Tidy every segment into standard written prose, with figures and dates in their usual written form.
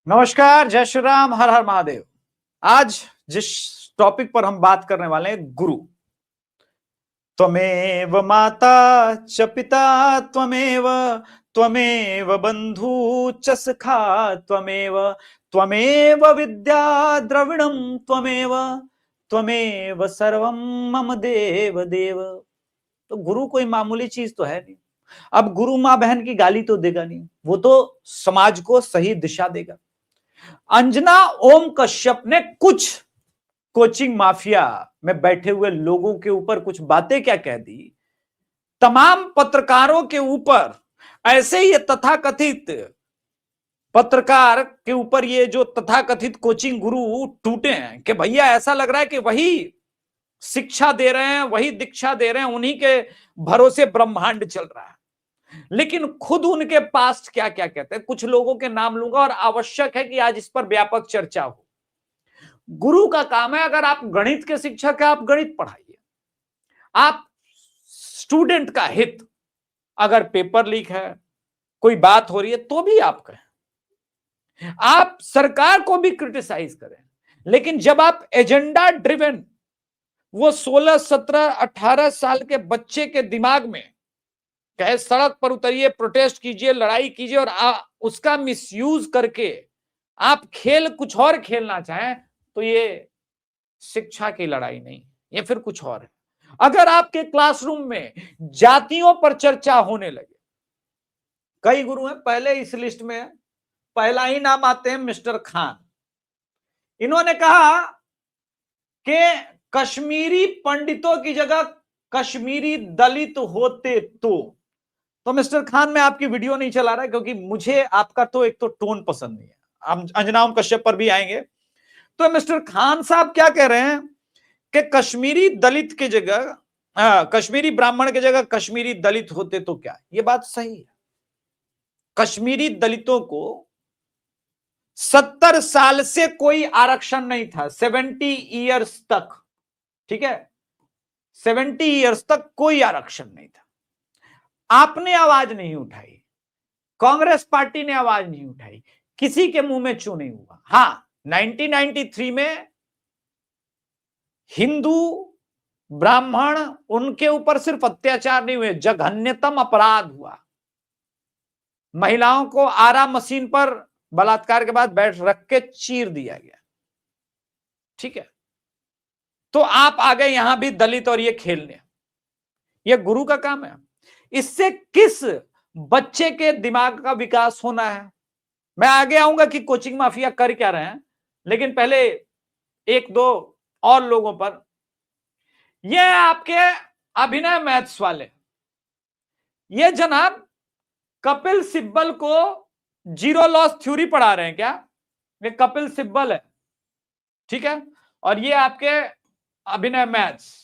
नमस्कार, जय श्री राम, हर हर महादेव। आज जिस टॉपिक पर हम बात करने वाले हैं, गुरु। त्वमेव माता च पिता त्वमेव, त्वमेव बंधु च सखा त्वमेव, त्वमेव विद्या द्रविणम त्वमेव, त्वमेव सर्वम मम देव देव। तो गुरु कोई मामूली चीज तो है नहीं। अब गुरु माँ बहन की गाली तो देगा नहीं, वो तो समाज को सही दिशा देगा। अंजना ओम कश्यप ने कुछ कोचिंग माफिया में बैठे हुए लोगों के ऊपर कुछ बातें क्या कह दी, तमाम पत्रकारों के ऊपर ऐसे ही तथाकथित पत्रकार के ऊपर ये जो तथाकथित कोचिंग गुरु टूटे हैं कि भैया ऐसा लग रहा है कि वही शिक्षा दे रहे हैं, वही दीक्षा दे रहे हैं, उन्हीं के भरोसे ब्रह्मांड चल रहा है। लेकिन खुद उनके पास्ट क्या क्या कहते हैं, कुछ लोगों के नाम लूंगा और आवश्यक है कि आज इस पर व्यापक चर्चा हो। गुरु का काम है, अगर आप गणित के शिक्षक हैं, आप गणित पढ़ाइए। आप स्टूडेंट का हित, अगर पेपर लीक है, कोई बात हो रही है, तो भी आप कहें। आप सरकार को भी क्रिटिसाइज करें, लेकिन जब आप एजेंडा ड्रिवन वो 16, 17, 18 साल के बच्चे के दिमाग में कहे सड़क पर उतरिए, प्रोटेस्ट कीजिए, लड़ाई कीजिए, और उसका मिसयूज करके आप खेल कुछ और खेलना चाहें, तो ये शिक्षा की लड़ाई नहीं, ये फिर कुछ और है। अगर आपके क्लासरूम में जातियों पर चर्चा होने लगे, कई गुरु हैं, पहले इस लिस्ट में पहला ही नाम आते हैं मिस्टर खान। इन्होंने कहा कि कश्मीरी पंडितों की जगह कश्मीरी दलित होते तो मिस्टर खान, मैं आपकी वीडियो नहीं चला रहा क्योंकि मुझे आपका तो एक तो टोन पसंद नहीं है। हम अंजना ओम कश्यप पर भी आएंगे। तो मिस्टर खान साहब क्या कह रहे हैं कि कश्मीरी दलित की जगह कश्मीरी ब्राह्मण की जगह कश्मीरी दलित होते तो क्या। यह बात सही है। कश्मीरी दलितों को 70 साल से कोई आरक्षण नहीं था, 70 ईयर्स तक, ठीक है, 70 ईयर्स तक कोई आरक्षण नहीं था। आपने आवाज नहीं उठाई, कांग्रेस पार्टी ने आवाज नहीं उठाई, किसी के मुंह में चू नहीं हुआ। हां, 1993 में हिंदू ब्राह्मण, उनके ऊपर सिर्फ अत्याचार नहीं हुए, जघन्यतम अपराध हुआ। महिलाओं को आरा मशीन पर बलात्कार के बाद बैठ रख के चीर दिया गया, ठीक है। तो आप आ गए यहां भी दलित और ये खेलने। ये गुरु का काम है। इससे किस बच्चे के दिमाग का विकास होना है। मैं आगे आऊंगा कि कोचिंग माफिया कर क्या रहे हैं, लेकिन पहले एक दो और लोगों पर। ये आपके अभिनय मैथ्स वाले, ये जनाब कपिल सिब्बल को जीरो लॉस थ्योरी पढ़ा रहे हैं क्या। ये कपिल सिब्बल है, ठीक है, और ये आपके अभिनय मैथ्स।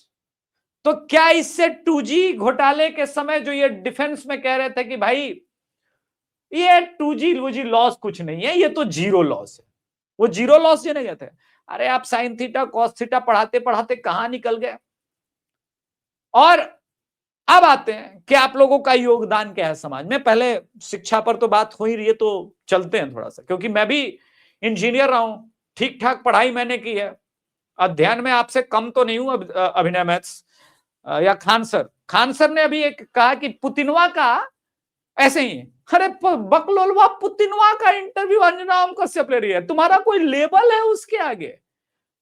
तो क्या इससे 2G घोटाले के समय जो ये डिफेंस में कह रहे थे कि भाई ये 2G लॉस कुछ नहीं है, ये तो जीरो लॉस है, वो जीरो लॉस जो नहीं कहते। अरे आप साइन थीटा कॉस थीटा पढ़ाते पढ़ाते कहां निकल गए। और अब आते हैं कि आप लोगों का योगदान क्या है समाज में। पहले शिक्षा पर तो बात हो ही रही है, तो चलते हैं थोड़ा सा, क्योंकि मैं भी इंजीनियर रहा हूं, ठीक ठाक पढ़ाई मैंने की है, अध्ययन में आपसे कम तो नहीं हूं। अभिनय मैथ्स या खान सर ने अभी एक कहा कि पुतिनवा का ऐसे ही। अरे बकलोलवा, पुतिनवा का इंटरव्यू अंजना ओम कश्यप ले रही है, तुम्हारा कोई लेबल है उसके आगे।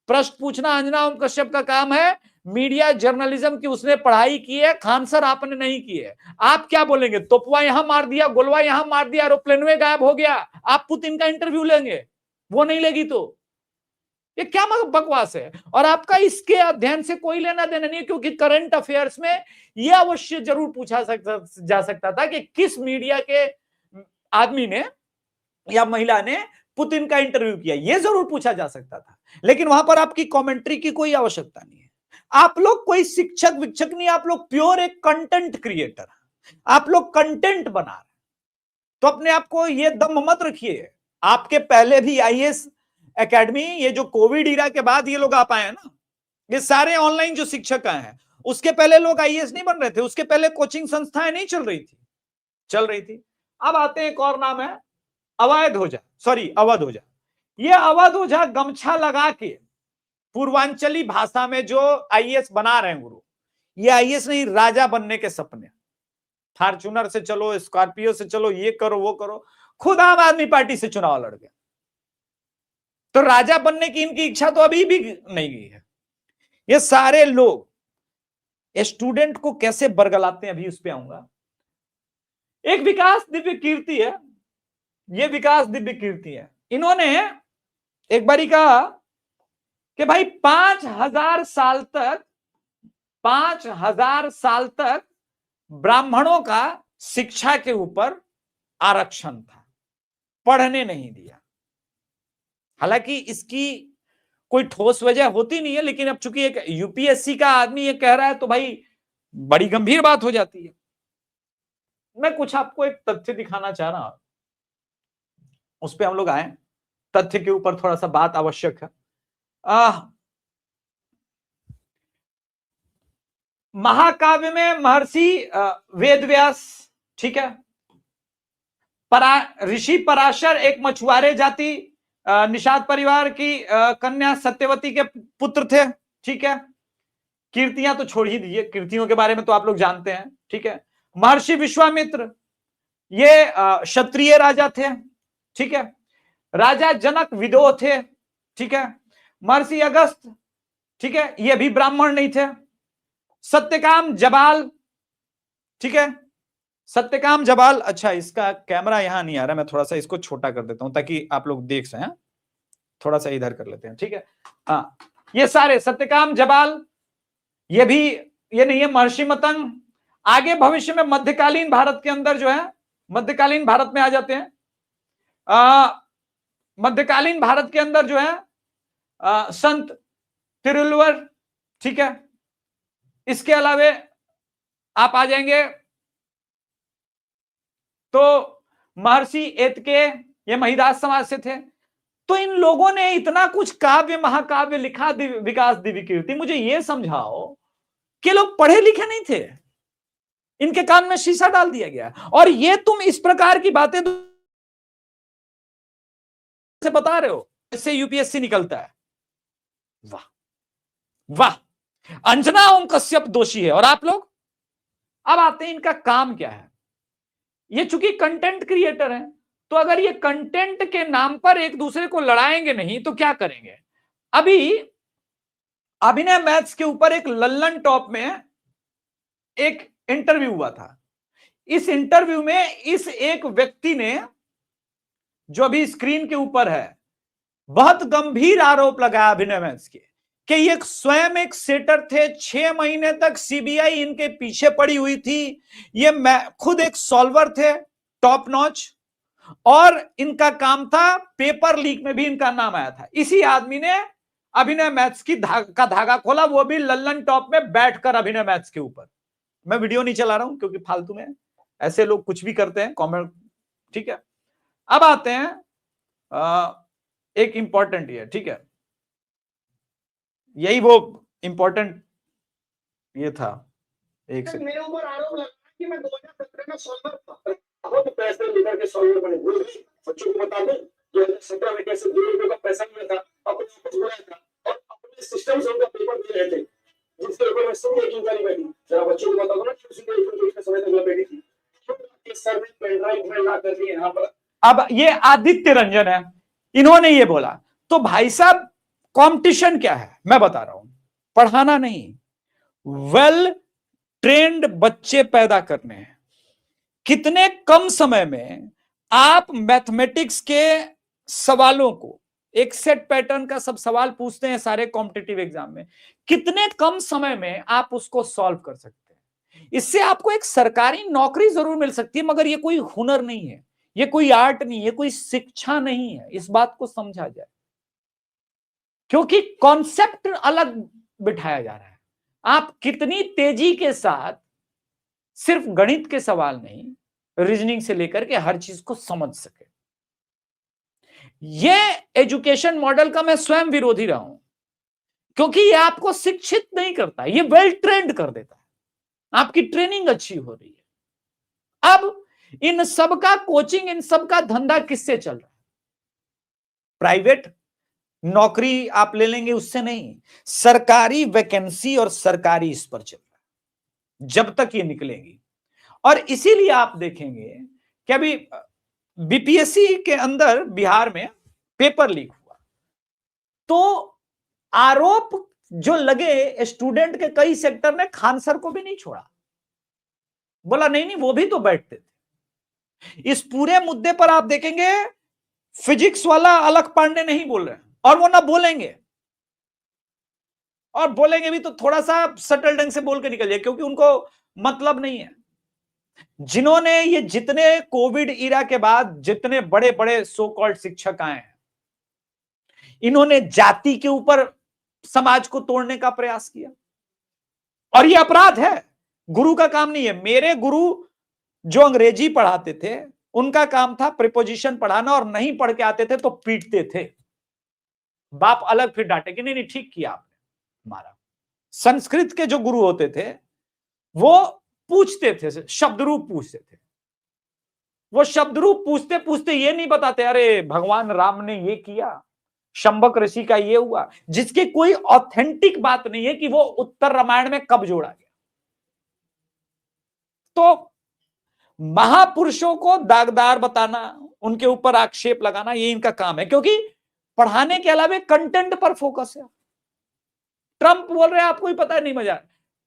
प्रश्न पूछना अंजना ओम कश्यप का काम है, मीडिया जर्नलिज्म की उसने पढ़ाई की है, खान सर आपने नहीं की है। आप क्या बोलेंगे, तोपवा यहां मार दिया, गोलवा यहां मार दिया, एरोप्लेन में गायब हो गया, आप पुतिन का इंटरव्यू लेंगे, वो नहीं लेगी तो ये क्या बकवास है। और आपका इसके अध्ययन से कोई लेना देना नहीं है, क्योंकि करंट अफेयर्स में यह अवश्य जरूर पूछा जा सकता था कि किस मीडिया के आदमी ने या महिला ने पुतिन का इंटरव्यू किया, यह जरूर पूछा जा सकता था। लेकिन वहां पर आपकी कमेंट्री की कोई आवश्यकता नहीं है। आप लोग कोई शिक्षक विक्षक नहीं, आप लोग प्योर एक कंटेंट क्रिएटर, आप लोग कंटेंट बना रहे। तो अपने आप को ये दम मत रखिए। आपके पहले भी आईएएस एकेडमी, ये जो कोविड इरा के बाद ये लोग आप आए हैं ना, ये सारे ऑनलाइन जो शिक्षक आए हैं, उसके पहले लोग आईएएस नहीं बन रहे थे, उसके पहले कोचिंग संस्थाएं नहीं चल रही थी। अब आते हैं, एक और नाम है अवैध ओझा, ये अवध ओझा गमछा लगा के पूर्वांचली भाषा में जो आईएएस बना रहे हैं गुरु, ये आईएएस नहीं, राजा बनने के सपने। फॉर्च्यूनर से चलो, स्कॉर्पियो से चलो, ये करो वो करो। खुद आम आदमी पार्टी से चुनाव लड़ गए, तो राजा बनने की इनकी इच्छा तो अभी भी नहीं गई है। ये सारे लोग स्टूडेंट को कैसे बरगलाते हैं, अभी उस पर आऊंगा। एक विकास दिव्य कीर्ति है, ये विकास दिव्य कीर्ति है। इन्होंने एक बारी कहा कि भाई 5000 साल तक ब्राह्मणों का शिक्षा के ऊपर आरक्षण था, पढ़ने नहीं दिया। हालांकि इसकी कोई ठोस वजह होती नहीं है, लेकिन अब चूंकि एक यूपीएससी का आदमी ये कह रहा है तो भाई बड़ी गंभीर बात हो जाती है। मैं कुछ आपको एक तथ्य दिखाना चाह रहा हूं, उस पर हम लोग आए। तथ्य के ऊपर थोड़ा सा बात आवश्यक है। महाकाव्य में महर्षि वेदव्यास, ठीक है, ऋषि पराशर एक मछुआरे जाति निषाद परिवार की कन्या सत्यवती के पुत्र थे, ठीक है। कीर्तियां तो छोड़ ही दीजिए, कीर्तियों के बारे में तो आप लोग जानते हैं, ठीक है। महर्षि विश्वामित्र ये क्षत्रिय राजा थे, ठीक है। राजा जनक विदोह थे, ठीक है। महर्षि अगस्त, ठीक है, ये भी ब्राह्मण नहीं थे। सत्यकाम जबाल, ठीक है, सत्यकाम जबाल। अच्छा, इसका कैमरा यहां नहीं आ रहा, मैं थोड़ा सा इसको छोटा कर देता हूं ताकि आप लोग देख सकें। थोड़ा सा इधर कर लेते हैं, ठीक है। हाँ, ये सारे सत्यकाम जबाल, ये भी ये नहीं है। महर्षि मतंग आगे भविष्य में मध्यकालीन भारत के अंदर जो है, मध्यकालीन भारत में आ जाते हैं। मध्यकालीन भारत के अंदर जो है संत तिरुवल्लुवर, ठीक है। इसके अलावे आप आ जाएंगे तो महर्षि एतके, ये महिदास समाज से थे। तो इन लोगों ने इतना कुछ काव्य महाकाव्य लिखा, विकास दिव्य कीर्ति। मुझे ये समझाओ कि लोग पढ़े लिखे नहीं थे, इनके कान में शीशा डाल दिया गया, और ये तुम इस प्रकार की बातें से बता रहे हो, इससे यूपीएससी निकलता है। वाह वाह, अंजना ओम कश्यप दोषी है, और आप लोग। अब आते हैं इनका काम क्या है। ये चूंकि कंटेंट क्रिएटर हैं, तो अगर ये कंटेंट के नाम पर एक दूसरे को लड़ाएंगे नहीं तो क्या करेंगे। अभी अभिनय मैथ्स के ऊपर एक लल्लन टॉप में एक इंटरव्यू हुआ था। इस इंटरव्यू में इस एक व्यक्ति ने, जो अभी स्क्रीन के ऊपर है, बहुत गंभीर आरोप लगाया अभिनय मैथ्स के कि ये स्वयं एक सेटर थे। 6 महीने तक सीबीआई इनके पीछे पड़ी हुई थी। ये खुद एक सॉल्वर थे टॉप नॉच, और इनका काम था, पेपर लीक में भी इनका नाम आया था। इसी आदमी ने अभिनय मैथ्स की का धागा खोला, वो भी लल्लन टॉप में बैठकर अभिनय मैथ्स के ऊपर। मैं वीडियो नहीं चला रहा हूं क्योंकि फालतू में ऐसे लोग कुछ भी करते हैं कमेंट, ठीक है। अब आते हैं एक इंपॉर्टेंट ये, ठीक है, यही वो इंपॉर्टेंट ये था। एक से मेरे ऊपर आरोप लगा कि मैं 2017 का सॉल्वर था, बहुत पैसे लेकर के सॉल्वर बने। बच्चों को बता दें 2017 में कैसे 2 रुपए का पैसा मिला था, अपने ऑफिस बुलाया था और अपने सिस्टम से उनका पेपर दे रहे थे, जिसके ऊपर मैं सिंह एक इंक्वायरी बैठी। जरा बच्चों को बता दो ना कि उसी के समय तक मैं बैठी थी। सर ने पेन ड्राइव में ला करके यहाँ पर। अब ये आदित्य रंजन है, इन्होंने ये बोला। तो भाई साहब, कंपटीशन क्या है मैं बता रहा हूं, पढ़ाना नहीं, वेल ट्रेंड बच्चे पैदा करने हैं। कितने कम समय में आप मैथमेटिक्स के सवालों को, एक सेट पैटर्न का सब सवाल पूछते हैं सारे कॉम्पिटिटिव एग्जाम में, कितने कम समय में आप उसको सॉल्व कर सकते हैं। इससे आपको एक सरकारी नौकरी जरूर मिल सकती है, मगर ये कोई हुनर नहीं है, ये कोई आर्ट नहीं है, कोई शिक्षा नहीं है। इस बात को समझा जाए, क्योंकि कॉन्सेप्ट अलग बिठाया जा रहा है। आप कितनी तेजी के साथ सिर्फ गणित के सवाल नहीं, रीजनिंग से लेकर के हर चीज को समझ सके। ये एजुकेशन मॉडल का मैं स्वयं विरोधी रहा हूं, क्योंकि ये आपको शिक्षित नहीं करता, ये वेल ट्रेंड कर देता है, आपकी ट्रेनिंग अच्छी हो रही है। अब इन सब का कोचिंग, इन सब का धंधा किससे चल रहा है? प्राइवेट नौकरी आप ले लेंगे उससे नहीं, सरकारी वैकेंसी और सरकारी इस पर चल रहा है जब तक ये निकलेगी। और इसीलिए आप देखेंगे कि अभी बीपीएससी के अंदर बिहार में पेपर लीक हुआ तो आरोप जो लगे स्टूडेंट के, कई सेक्टर ने खान सर को भी नहीं छोड़ा, बोला नहीं नहीं वो भी तो बैठते थे। इस पूरे मुद्दे पर आप देखेंगे फिजिक्स वाला अलख पांडे नहीं बोल रहे हैं, और वो ना बोलेंगे, और बोलेंगे भी तो थोड़ा सा सटल ढंग से बोल के निकल जाए, क्योंकि उनको मतलब नहीं है। जिन्होंने ये जितने कोविड इरा के बाद जितने बड़े बड़े सो कॉल्ड शिक्षक आए हैं, इन्होंने जाति के ऊपर समाज को तोड़ने का प्रयास किया, और ये अपराध है, गुरु का काम नहीं है। मेरे गुरु जो अंग्रेजी पढ़ाते थे उनका काम था प्रीपोजिशन पढ़ाना, और नहीं पढ़ के आते थे तो पीटते थे। बाप अलग फिर डांटे कि नहीं नहीं ठीक किया आपने मारा। संस्कृत के जो गुरु होते थे वो पूछते थे, शब्द रूप पूछते थे। वो शब्द रूप पूछते पूछते ये नहीं बताते अरे भगवान राम ने ये किया, शंबक ऋषि का ये हुआ, जिसकी कोई ऑथेंटिक बात नहीं है कि वो उत्तर रामायण में कब जोड़ा गया। तो महापुरुषों को दागदार बताना, उनके ऊपर आक्षेप लगाना, ये इनका काम है, क्योंकि पढ़ाने के अलावा कंटेंट पर फोकस है। ट्रंप बोल रहे हैं, आपको ही पता है नहीं मजा,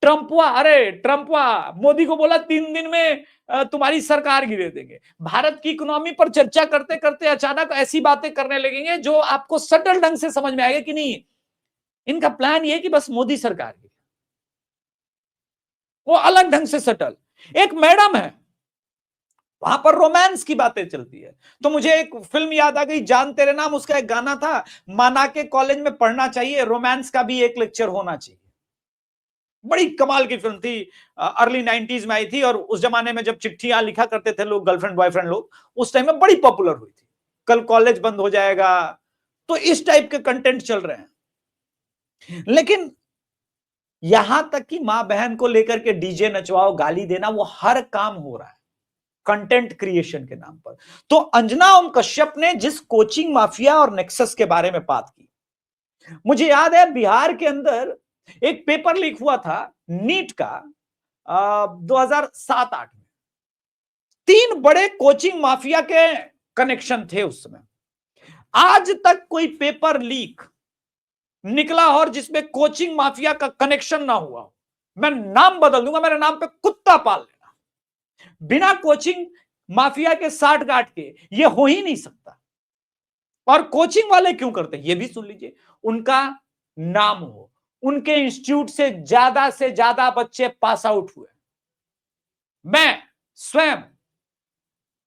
ट्रंपवा मोदी को बोला 3 दिन में तुम्हारी सरकार गिरे देंगे। भारत की इकोनॉमी पर चर्चा करते करते अचानक ऐसी बातें करने लगेंगे जो आपको सटल ढंग से समझ में आएगा कि नहीं इनका प्लान ये कि बस मोदी सरकार गिरे। वो अलग ढंग से सटल। एक मैडम है, वहां पर रोमांस की बातें चलती है, तो मुझे एक फिल्म याद आ गई, जान तेरे नाम, उसका एक गाना था, माना के कॉलेज में पढ़ना चाहिए, रोमांस का भी एक लेक्चर होना चाहिए। बड़ी कमाल की फिल्म थी, अर्ली 90s में आई थी, और उस जमाने में जब चिट्ठियां लिखा करते थे लोग, गर्लफ्रेंड बॉयफ्रेंड लोग, उस टाइम में बड़ी पॉपुलर हुई थी। कल कॉलेज बंद हो जाएगा, तो इस टाइप के कंटेंट चल रहे हैं। लेकिन यहां तक कि मां बहन को लेकर के डीजे नचवाओ, गाली देना, वो हर काम हो रहा है कंटेंट क्रिएशन के नाम पर। तो अंजना ओम कश्यप ने जिस कोचिंग माफिया और नेक्सस के बारे में बात की, मुझे याद है बिहार के अंदर एक पेपर लीक हुआ था नीट का 2007-8 में। 3 बड़े कोचिंग माफिया के कनेक्शन थे उस समय। आज तक कोई पेपर लीक निकला और जिसमें कोचिंग माफिया का कनेक्शन ना हुआ हो, मैं नाम बदल दूंगा, मेरे नाम पे कुत्ता पाल लेना। बिना कोचिंग माफिया के साठ गांठ के ये हो ही नहीं सकता। और कोचिंग वाले क्यों करते, ये भी सुन लीजिए, उनका नाम हो, उनके इंस्टीट्यूट से ज्यादा बच्चे पास आउट हुए। मैं स्वयं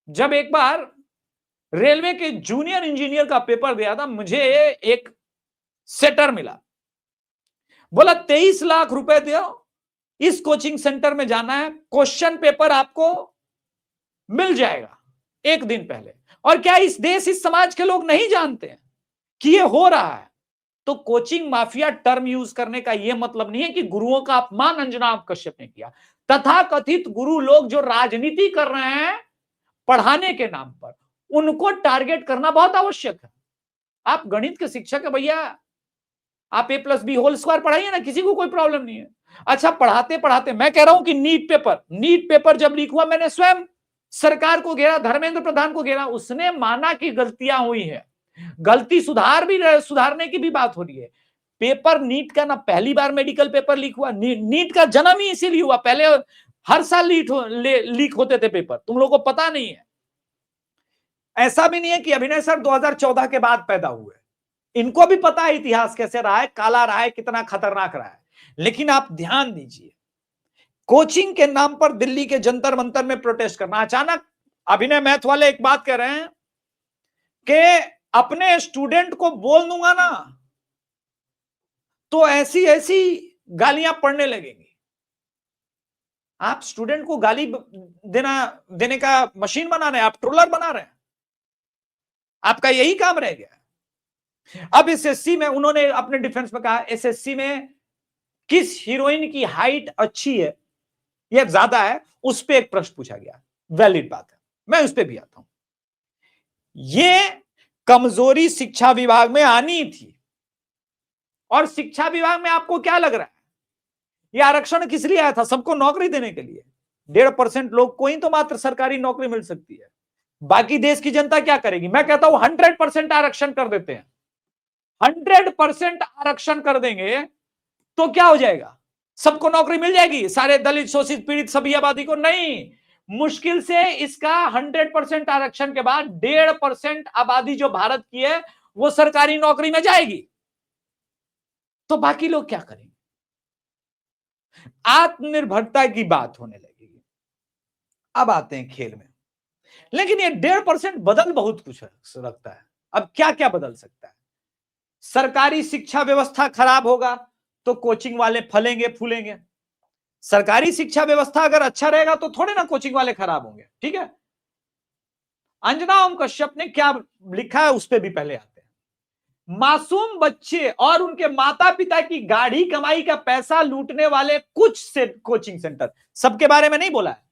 जब एक बार रेलवे के जूनियर इंजीनियर का पेपर दिया था, मुझे एक सेटर मिला, बोला 23 लाख रुपए दो, इस कोचिंग सेंटर में जाना है, क्वेश्चन पेपर आपको मिल जाएगा 1 दिन पहले। और क्या इस देश, इस समाज के लोग नहीं जानते हैं कि ये हो रहा है? तो कोचिंग माफिया टर्म यूज करने का यह मतलब नहीं है कि गुरुओं का अपमान अंजना कश्यप ने किया। तथाकथित गुरु लोग जो राजनीति कर रहे हैं पढ़ाने के नाम पर, उनको टारगेट करना बहुत आवश्यक है। आप गणित के शिक्षक है भैया, आप A+B² पढ़ाइए ना, किसी को कोई प्रॉब्लम नहीं है। अच्छा, पढ़ाते पढ़ाते मैं कह रहा हूं कि नीट पेपर जब लीक हुआ, मैंने स्वयं सरकार को घेरा, धर्मेंद्र प्रधान को घेरा। उसने माना कि गलतियां हुई है, गलती सुधारने की भी बात हो रही है। पेपर नीट का ना पहली बार मेडिकल पेपर लीक हुआ, नीट का जन्म ही इसीलिए हुआ। पहले हर साल लीक होते थे पेपर, तुम लोगों को पता नहीं है। ऐसा भी नहीं है कि अभिनय सर 2014 के बाद पैदा हुए, इनको भी पता है इतिहास कैसे रहा है, काला रहा है, कितना खतरनाक रहा है। लेकिन आप ध्यान दीजिए, कोचिंग के नाम पर दिल्ली के जंतर मंतर में प्रोटेस्ट करना। अचानक अभिनय मैथ वाले एक बात कह रहे हैं कि अपने स्टूडेंट को बोल दूंगा ना तो ऐसी ऐसी गालियां पड़ने लगेंगी। आप स्टूडेंट को गाली देने का मशीन बना रहे हैं, आप ट्रोलर बना रहे हैं, आपका यही काम रह गया। अब एसएससी में उन्होंने अपने डिफेंस में कहा, एसएससी में किस हीरोइन की हाइट अच्छी है या ज्यादा है, उस पर एक प्रश्न पूछा गया। वैलिड बात है, मैं उस पर भी आता हूं। ये कमजोरी शिक्षा विभाग में आनी थी। और शिक्षा विभाग में आपको क्या लग रहा है, यह आरक्षण किस लिए आया था? सबको नौकरी देने के लिए। 1.5% लोग को ही तो मात्र सरकारी नौकरी मिल सकती है, बाकी देश की जनता क्या करेगी? मैं कहता हूं 100% आरक्षण कर देते हैं, 100% आरक्षण कर देंगे तो क्या हो जाएगा? सबको नौकरी मिल जाएगी, सारे दलित, शोषित, पीड़ित सभी आबादी को? नहीं, मुश्किल से इसका 100% आरक्षण के बाद 1.5% आबादी जो भारत की है वो सरकारी नौकरी में जाएगी, तो बाकी लोग क्या करेंगे? आत्मनिर्भरता की बात होने लगेगी। अब आते हैं खेल में, लेकिन ये 1.5% बदल बहुत कुछ रखता है। अब क्या क्या बदल सकता है? सरकारी शिक्षा व्यवस्था खराब होगा तो कोचिंग वाले फलेंगे फूलेंगे। सरकारी शिक्षा व्यवस्था अगर अच्छा रहेगा तो थोड़े ना कोचिंग वाले खराब होंगे। ठीक है, अंजना ओम कश्यप ने क्या लिखा है उस पर भी पहले आते हैं। मासूम बच्चे और उनके माता पिता की गाढ़ी कमाई का पैसा लूटने वाले कुछ कोचिंग सेंटर, सबके बारे में नहीं बोला है,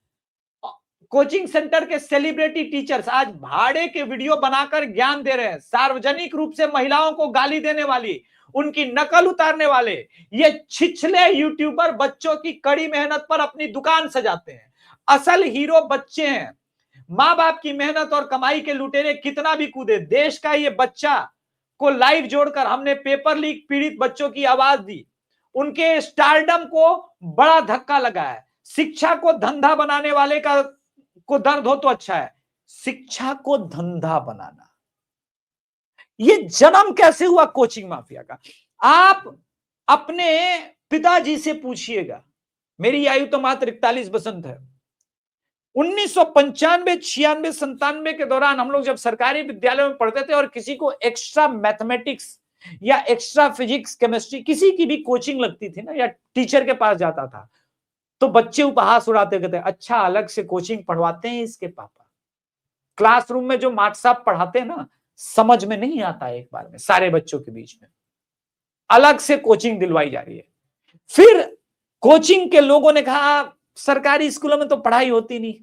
कोचिंग सेंटर के सेलिब्रिटी टीचर्स आज भाड़े के वीडियो बनाकर ज्ञान दे रहे हैं, सार्वजनिक रूप से महिलाओं को गाली देने वाली, उनकी नकल उतारने वाले ये छिछले यूट्यूबर बच्चों की कड़ी मेहनत पर अपनी दुकान सजाते हैं। असल हीरो बच्चे हैं। मां बाप की मेहनत और कमाई के लुटेरे कितना भी कूदे, देश का ये बच्चा को लाइव जोड़कर हमने पेपर लीक पीड़ित बच्चों की आवाज दी, उनके स्टारडम को बड़ा धक्का लगा है। शिक्षा को धंधा बनाने वाले को दर्द हो तो अच्छा है, शिक्षा को धंधा बनाना, ये जन्म कैसे हुआ कोचिंग माफिया का? आप अपने पिताजी से पूछिएगा, मेरी आयु तो मात्र 41 बसंत है। 1995, 96, 97 के दौरान हम लोग जब सरकारी विद्यालयों में पढ़ते थे और किसी को एक्स्ट्रा मैथमेटिक्स या एक्स्ट्रा फिजिक्स, केमिस्ट्री, किसी की भी कोचिंग लगती थी ना, या टीचर के पास जाता था, तो बच्चे उपहास उड़ाते, कहते अच्छा अलग से कोचिंग पढ़वाते हैं इसके पापा। क्लासरूम में जो मास्टर साहब पढ़ाते हैं ना, समझ में नहीं आता एक बार में सारे बच्चों के बीच में, अलग से कोचिंग दिलवाई जा रही है। फिर कोचिंग के लोगों ने कहा सरकारी स्कूलों में तो पढ़ाई होती नहीं,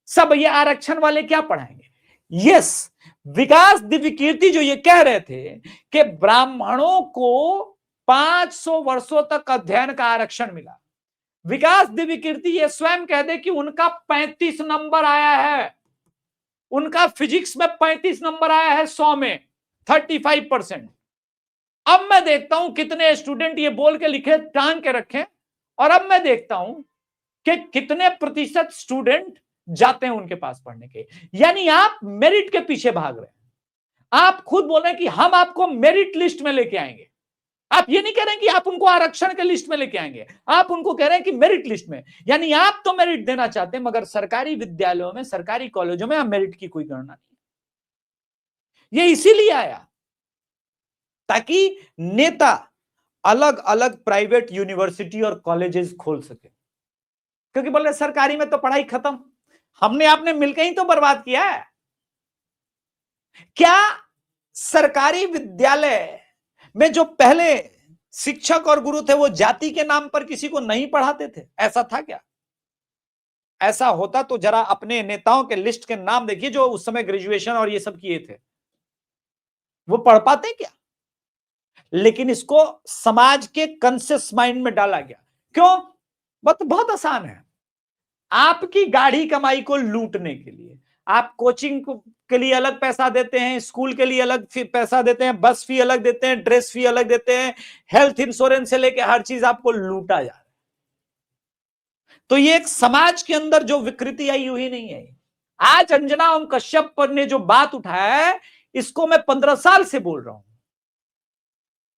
सब ये आरक्षण वाले क्या पढ़ाएंगे। यस, विकास दिव्य कीर्ति जो ये कह रहे थे कि ब्राह्मणों को 500 वर्षों तक अध्ययन का आरक्षण मिला, विकास दिव्य कीर्ति ये स्वयं कह दे कि उनका 35 नंबर आया है, उनका फिजिक्स में 35 नंबर आया है 100 में, 35%। अब मैं देखता हूं कितने स्टूडेंट ये बोल के लिखे, टांग के रखें, और अब मैं देखता हूं कि कितने प्रतिशत स्टूडेंट जाते हैं उनके पास पढ़ने के। यानी आप मेरिट के पीछे भाग रहे हैं। आप खुद बोल रहे हैं कि हम आपको मेरिट लिस्ट में लेके आएंगे, आप ये नहीं कह रहे हैं कि आप उनको आरक्षण के लिस्ट में लेके आएंगे, आप उनको कह रहे हैं कि मेरिट लिस्ट में। यानी आप तो मेरिट देना चाहते हैं, मगर सरकारी विद्यालयों में, सरकारी कॉलेजों में आप मेरिट की कोई गणना नहीं। ये इसीलिए आया ताकि नेता अलग अलग प्राइवेट यूनिवर्सिटी और कॉलेजेस खोल सके, क्योंकि बोल रहे सरकारी में तो पढ़ाई खत्म, हमने आपने मिलकर ही तो बर्बाद किया है। क्या सरकारी विद्यालय में जो पहले शिक्षक और गुरु थे वो जाति के नाम पर किसी को नहीं पढ़ाते थे? ऐसा था क्या? ऐसा होता तो जरा अपने नेताओं के लिस्ट के नाम देखिए जो उस समय ग्रेजुएशन और ये सब किए थे, वो पढ़ पाते क्या? लेकिन इसको समाज के कॉन्शियस माइंड में डाला गया। क्यों? बहुत आसान है, आपकी गाढ़ी कमाई को लूटने के लिए आप कोचिंग के लिए अलग पैसा देते हैं, स्कूल के लिए अलग पैसा देते हैं, बस फी अलग देते हैं, ड्रेस फी अलग देते हैं, हेल्थ इंश्योरेंस से लेके हर चीज आपको लूटा जा रहा है। तो ये एक समाज के अंदर जो विकृति आई हुई नहीं है। आज अंजना ओम कश्यप ने जो बात उठाया है, इसको मैं 15 साल से बोल रहा हूं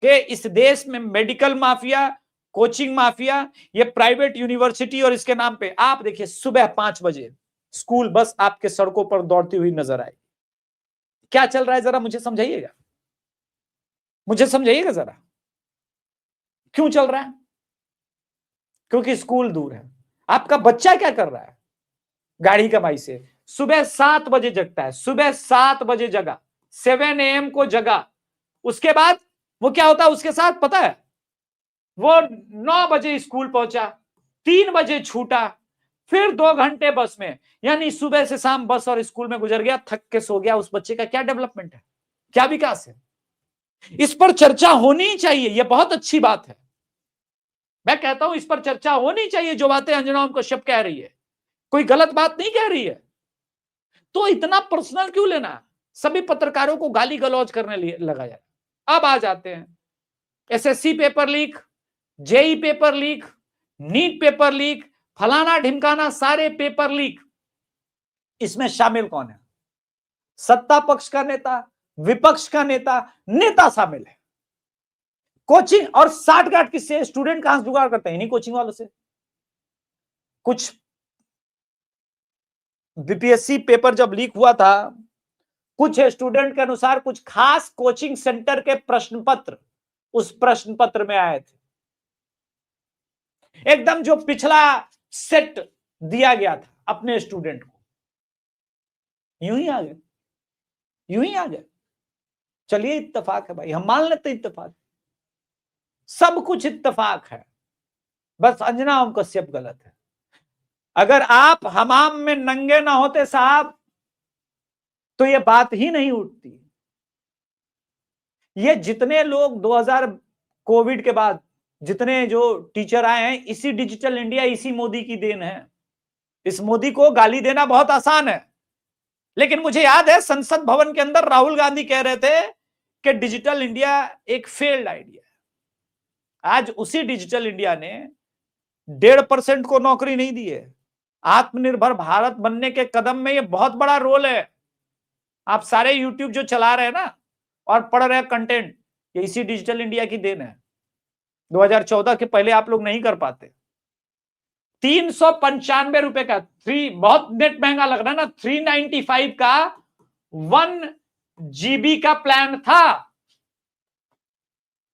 कि इस देश में मेडिकल माफिया, कोचिंग माफिया, ये प्राइवेट यूनिवर्सिटी और इसके नाम पे आप देखिए सुबह 5 बजे स्कूल बस आपके सड़कों पर दौड़ती हुई नजर आएगी। क्या चल रहा है जरा मुझे समझाइएगा, मुझे समझाइएगा जरा, क्यों चल रहा है? क्योंकि स्कूल दूर है। आपका बच्चा क्या कर रहा है? गाड़ी कमाई से सुबह 7 बजे जगता है, सुबह 7 बजे जगा, 7 AM को जगा, उसके बाद वो क्या होता है उसके साथ पता है? वो 9 बजे स्कूल पहुंचा, 3 बजे छूटा, फिर 2 घंटे बस में, यानी सुबह से शाम बस और स्कूल में गुजर गया, थक के सो गया। उस बच्चे का क्या डेवलपमेंट है? क्या विकास है? इस पर चर्चा होनी चाहिए, यह बहुत अच्छी बात है। मैं कहता हूं इस पर चर्चा होनी चाहिए। जो बातें अंजना ओम कश्यप कह रही है, कोई गलत बात नहीं कह रही है, तो इतना पर्सनल क्यों लेना? सभी पत्रकारों को गाली गलौज करने लगा जाए। अब आ जाते हैं SSC paper leak, JE paper leak, NEET paper leak, फलाना ढिमकाना, सारे पेपर लीक। इसमें शामिल कौन है? सत्ता पक्ष का नेता, विपक्ष का नेता, नेता शामिल है। कोचिंग और साठगांठ किससे? स्टूडेंट कहां से जुगाड़ करते हैं? इन्हीं कोचिंग वालों से। कुछ बीपीएससी पेपर जब लीक हुआ था, कुछ स्टूडेंट के अनुसार कुछ खास कोचिंग सेंटर के प्रश्न पत्र उस प्रश्न पत्र में आए थे। एकदम जो पिछला सेट दिया गया था अपने स्टूडेंट को, यूं ही आ गए, यूं ही आ गए। चलिए इत्तेफाक है भाई, हम मान लेते इत्तेफाक, सब कुछ इत्तेफाक है, बस अंजना ओम कश्यप गलत है। अगर आप हमाम में नंगे ना होते साहब तो ये बात ही नहीं उठती। ये जितने लोग 2000 कोविड के बाद जितने जो टीचर आए हैं, इसी डिजिटल इंडिया, इसी मोदी की देन है। इस मोदी को गाली देना बहुत आसान है, लेकिन मुझे याद है संसद भवन के अंदर राहुल गांधी कह रहे थे कि डिजिटल इंडिया एक फेल्ड आइडिया है। आज उसी डिजिटल इंडिया ने 1.5% को नौकरी नहीं दी है। आत्मनिर्भर भारत बनने के कदम में यह बहुत बड़ा रोल है। आप सारे यूट्यूब जो चला रहे हैं ना और पढ़ रहे हैं कंटेंट, ये इसी डिजिटल इंडिया की देन है। 2014 के पहले आप लोग नहीं कर पाते। 395 रुपए का, बहुत नेट महंगा लग रहा है ना, 395 का 1 GB का प्लान था,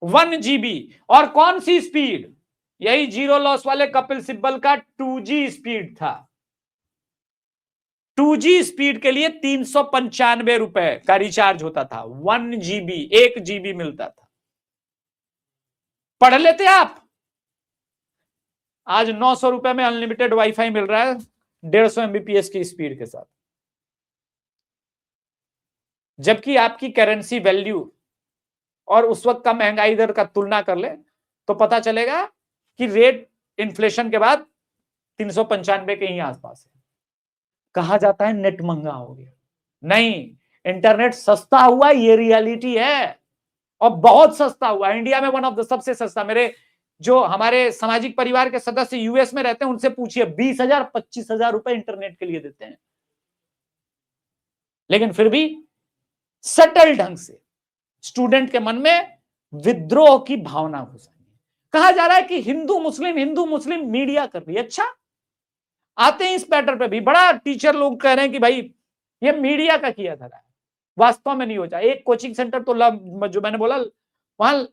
1 GB। और कौन सी स्पीड? यही जीरो लॉस वाले कपिल सिब्बल का 2G स्पीड था। 2G स्पीड के लिए 395 रुपए का रिचार्ज होता था। 1 GB, 1 GB मिलता था। पढ़ लेते आप। आज 900 रुपए में अनलिमिटेड वाईफाई मिल रहा है 150 MBPS की स्पीड के साथ। जबकि आपकी करेंसी वैल्यू और उस वक्त का महंगाई दर का तुलना कर ले तो पता चलेगा कि रेट इन्फ्लेशन के बाद 395 के ही आसपास है। कहा जाता है नेट महंगा हो गया, नहीं, इंटरनेट सस्ता हुआ, ये रियलिटी है, और बहुत सस्ता हुआ। इंडिया में वन ऑफ द सबसे सस्ता। मेरे जो हमारे सामाजिक परिवार के सदस्य यूएस में रहते हैं, उनसे पूछिए, 20,000 25,000 रुपए इंटरनेट के लिए देते हैं। लेकिन फिर भी सटल ढंग से स्टूडेंट के मन में विद्रोह की भावना घुस रही है। कहा जा रहा है कि हिंदू मुस्लिम मीडिया कर रही है। अच्छा, आते हैं इस पैटर्न पे भी। बड़ा टीचर लोग कह रहे हैं कि भाई ये मीडिया का किया था, वास्तव में नहीं हो जाए। एक कोचिंग सेंटर तो जो मैंने बोला वहां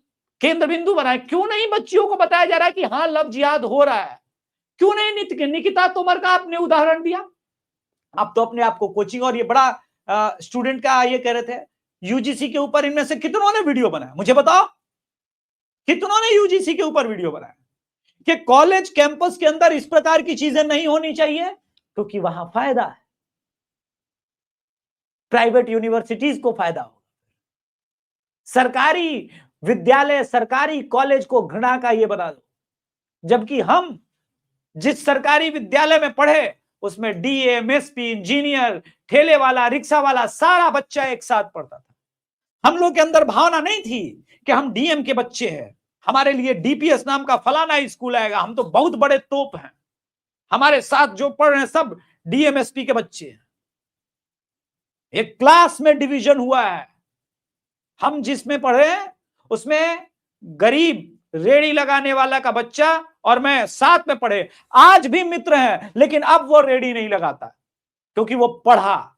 केंद्र बिंदु बनाए। क्यों नहीं बच्चियों को बताया जा रहा है कि हाँ लव जिहाद हो रहा है? क्यों नहीं? निकिता तोमर का आपने उदाहरण दिया। आप तो अपने आप को कोचिंग, और ये बड़ा स्टूडेंट का ये कह रहे थे यूजीसी के ऊपर इनमें से कितनों ने वीडियो बनाया? मुझे बताओ, कितनों ने यूजीसी के ऊपर वीडियो बनाया कि कॉलेज कैंपस के अंदर इस प्रकार की चीजें नहीं होनी चाहिए क्योंकि वहां फायदा है, प्राइवेट यूनिवर्सिटीज को फायदा हो, सरकारी विद्यालय, सरकारी कॉलेज को घृणा का ये बना दो। जबकि हम जिस सरकारी विद्यालय में पढ़े उसमें डीए, एमएसपी, इंजीनियर, ठेले वाला, रिक्शा वाला, सारा बच्चा एक साथ पढ़ता था। हम लोग के अंदर भावना नहीं थी कि हम डीएम के बच्चे हैं, हमारे लिए डीपीएस नाम का फलाना स्कूल आएगा, हम तो बहुत बड़े तोप हैं, हमारे साथ जो पढ़ रहे हैं सब डीएमएसपी के बच्चे हैं। एक क्लास में डिवीजन हुआ है। हम जिसमें पढ़े उसमें गरीब रेड़ी लगाने वाला का बच्चा और मैं साथ में पढ़े, आज भी मित्र हैं, लेकिन अब वो रेड़ी नहीं लगाता क्योंकि वो पढ़ा।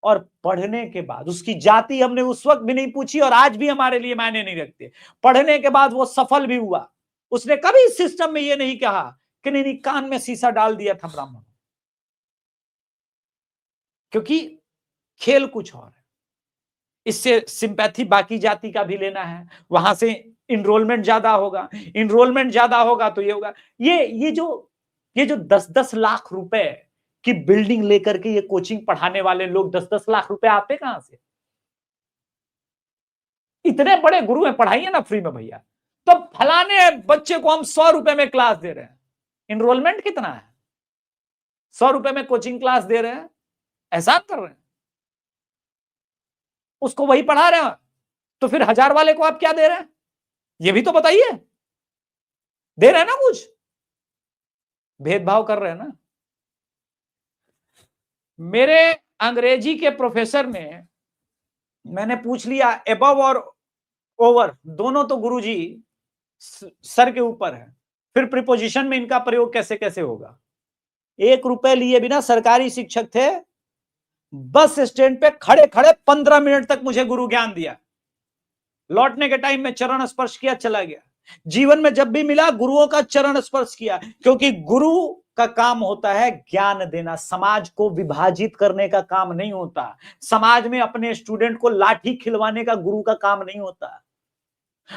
और पढ़ने के बाद उसकी जाति हमने उस वक्त भी नहीं पूछी और आज भी हमारे लिए मायने नहीं रखते। पढ़ने के बाद वो सफल भी हुआ। उसने कभी सिस्टम में ये नहीं कहा कि नहीं कान में शीशा डाल दिया था ब्राह्मण, क्योंकि खेल कुछ और है। इससे सिंपैथी बाकी जाति का भी लेना है, वहां से इनरोलमेंट ज्यादा होगा, इनरोलमेंट ज्यादा होगा तो ये होगा। ये जो 10-10 लाख रुपए की बिल्डिंग लेकर के ये कोचिंग पढ़ाने वाले लोग 10-10 लाख रुपए आते कहां से? इतने बड़े गुरु हैं, पढ़ाइए ना फ्री में भैया। तो फलाने बच्चे को हम 100 रुपए में क्लास दे रहे हैं, इनरोलमेंट कितना है, 100 रुपए में कोचिंग क्लास दे रहे हैं, एहसान कर रहे हैं, उसको वही पढ़ा रहे हैं, तो फिर 1000 वाले को आप क्या दे रहे हैं, ये भी तो बताइए। दे रहे हैं ना, कुछ भेदभाव कर रहे हैं ना। मेरे अंग्रेजी के प्रोफेसर ने, मैंने पूछ लिया एबव और ओवर दोनों तो गुरुजी सर के ऊपर है, फिर प्रीपोजिशन में इनका प्रयोग कैसे कैसे होगा। 1 रुपए लिए बिना सरकारी शिक्षक थे, बस स्टैंड पे खड़े खड़े 15 मिनट तक मुझे गुरु ज्ञान दिया, लौटने के टाइम में चरण स्पर्श किया, चला गया। जीवन में जब भी मिला गुरुओं का चरण स्पर्श किया, क्योंकि गुरु का काम होता है ज्ञान देना, समाज को विभाजित करने का काम नहीं होता। समाज में अपने स्टूडेंट को लाठी खिलवाने का गुरु का काम नहीं होता।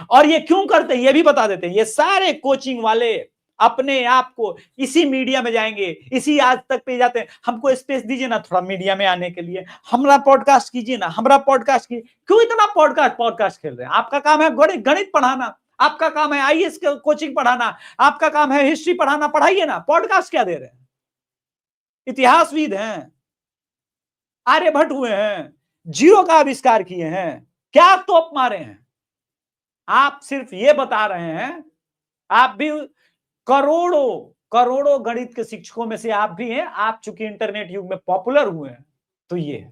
और ये क्यों करते हैं ये भी बता देते हैं। ये सारे कोचिंग वाले अपने आप को इसी मीडिया में जाएंगे, इसी आज तक पे जाते हैं, हमको स्पेस दीजिए ना थोड़ा मीडिया में आने के लिए, हमारा पॉडकास्ट कीजिए ना, हमारा पॉडकास्ट कीजिए। क्यों इतना पॉडकास्ट खेल रहे हैं? आपका काम है गणित पढ़ाना, आपका काम है आईएएस कोचिंग पढ़ाना, आपका काम है हिस्ट्री पढ़ाना, पढ़ाइए ना। पॉडकास्ट क्या दे रहे हैं? इतिहासविद हैं, आर्यभट्ट हुए हैं, जीरो का आविष्कार किए हैं, क्या तोप मारे हैं। आप सिर्फ ये बता रहे हैं, आप भी करोड़ों गणित के शिक्षकों में से आप भी हैं। आप चूंकि इंटरनेट युग में पॉपुलर हुए हैं, तो ये है।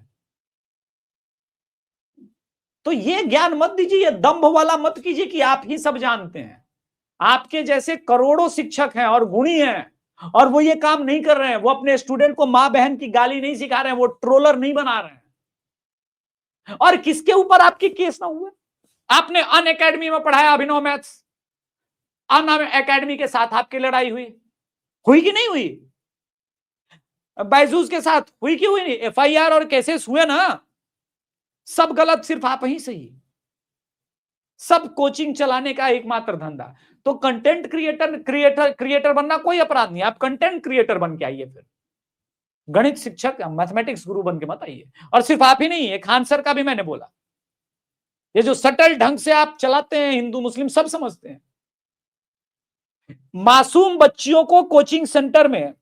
तो ये ज्ञान मत दीजिए, दंभ वाला मत कीजिए कि आप ही सब जानते हैं। आपके जैसे करोड़ों शिक्षक हैं और गुणी हैं, और वो ये काम नहीं कर रहे हैं। वो अपने स्टूडेंट को मां बहन की गाली नहीं सिखा रहे हैं, वो ट्रोलर नहीं बना रहे हैं। और किसके ऊपर आपके केस ना हुए? आपने अन अकेडमी में पढ़ाया अभिनव मैथ्स, अन अकेडमी के साथ आपकी लड़ाई हुई कि नहीं हुई? बायजूस के साथ हुई कि हुई नहीं? एफआईआर और केसेस हुए ना, सब गलत, सिर्फ आप ही सही। सब कोचिंग चलाने का एकमात्र धंधा। तो कंटेंट क्रिएटर बनना कोई अपराध नहीं, आप कंटेंट क्रिएटर बन के आइए। फिर गणित शिक्षक, मैथमेटिक्स गुरु बन के मत आइए। और सिर्फ आप ही नहीं है, खान सर का भी मैंने बोला, ये जो सटल ढंग से आप चलाते हैं, हिंदू मुस्लिम सब समझते हैं। मासूम बच्चियों को कोचिंग सेंटर में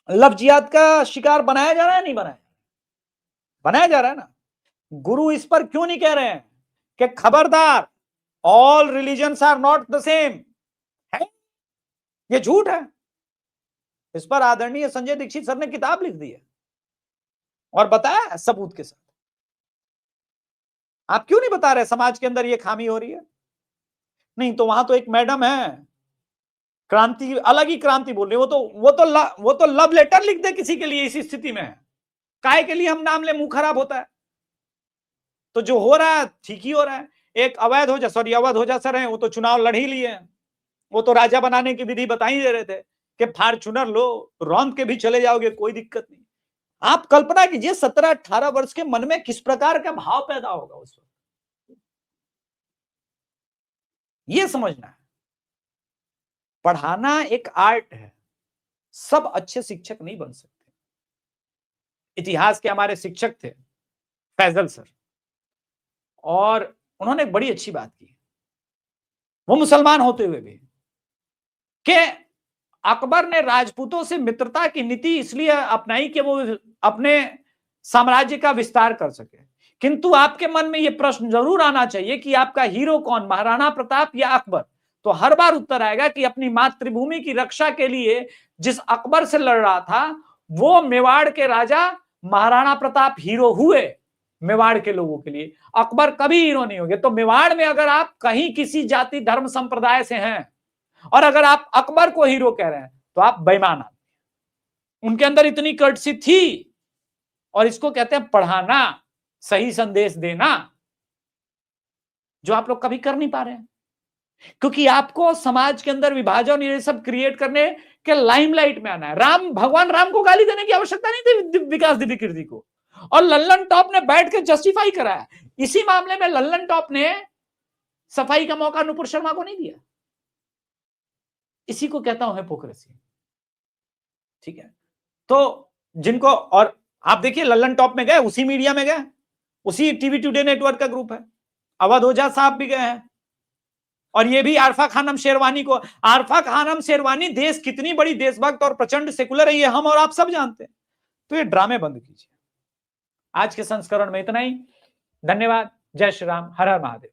लफ्जियात का शिकार बनाया जा रहा है, नहीं बनाया जा रहा है ना। गुरु इस पर क्यों नहीं कह रहे हैं कि खबरदार, all religions are not the same? है ये झूठ है। इस पर आदरणीय संजय दीक्षित सर ने किताब लिख दी है और बताया सबूत के साथ। आप क्यों नहीं बता रहे समाज के अंदर ये खामी हो रही है? नहीं तो वहां तो एक मैडम है, क्रांति, अलग ही क्रांति बोल रही है। वो तो लव लेटर लिख दे किसी के लिए इस स्थिति में। काय के लिए हम नाम ले, मुंह खराब होता है। तो जो हो रहा है ठीक ही हो रहा है। एक अवध होजा सर हैं, वो तो चुनाव लड़ ही लिए, वो तो राजा बनाने की विधि बता ही दे रहे थे कि फॉर्च्यूनर लो, रौंद के भी चले जाओगे, कोई दिक्कत नहीं। आप कल्पना कीजिए 17-18 वर्ष के मन में किस प्रकार का भाव पैदा होगा उस वक्त। ये समझना है, पढ़ाना एक आर्ट है, सब अच्छे शिक्षक नहीं बन सकते। इतिहास के हमारे शिक्षक थे फैजल सर, और उन्होंने एक बड़ी अच्छी बात की, वो मुसलमान होते हुए भी, कि अकबर ने राजपूतों से मित्रता की नीति इसलिए अपनाई कि वो अपने साम्राज्य का विस्तार कर सके। किंतु आपके मन में यह प्रश्न जरूर आना चाहिए कि आपका हीरो कौन, महाराणा प्रताप या अकबर? तो हर बार उत्तर आएगा कि अपनी मातृभूमि की रक्षा के लिए जिस अकबर से लड़ रहा था, वो मेवाड़ के राजा महाराणा प्रताप हीरो हुए मेवाड़ के लोगों के लिए। अकबर कभी हीरो नहीं होंगे। तो मेवाड़ में अगर आप कहीं किसी जाति धर्म संप्रदाय से हैं और अगर आप अकबर को हीरो कह रहे हैं, तो आप बेईमान आदमी। उनके अंदर इतनी कर्टसी थी, और इसको कहते हैं पढ़ाना, सही संदेश देना, जो आप लोग कभी कर नहीं पा रहे हैं। क्योंकि आपको समाज के अंदर विभाजन ये सब क्रिएट करने के लाइमलाइट में आना है। भगवान राम को गाली देने की आवश्यकता नहीं थी विकास दिव्य कीर्ति को, और लल्लन टॉप ने बैठ के जस्टिफाई कराया। इसी मामले में लल्लन टॉप ने सफाई का मौका नुपुर शर्मा को नहीं दिया। इसी को कहता हूं हिपोक्रेसी। ठीक है, तो जिनको, और आप देखिए लल्लन टॉप में गए, उसी मीडिया में गए, उसी टीवी टुडे नेटवर्क का ग्रुप है, अवध ओझा साहब भी गए हैं, और ये भी आरफा खानम शेरवानी को, आरफा खानम शेरवानी देश कितनी बड़ी देशभक्त और प्रचंड सेकुलर है, ये हम और आप सब जानते हैं। तो ये ड्रामे बंद कीजिए। आज के संस्करण में इतना ही। धन्यवाद। जय श्री राम। हर हर महादेव।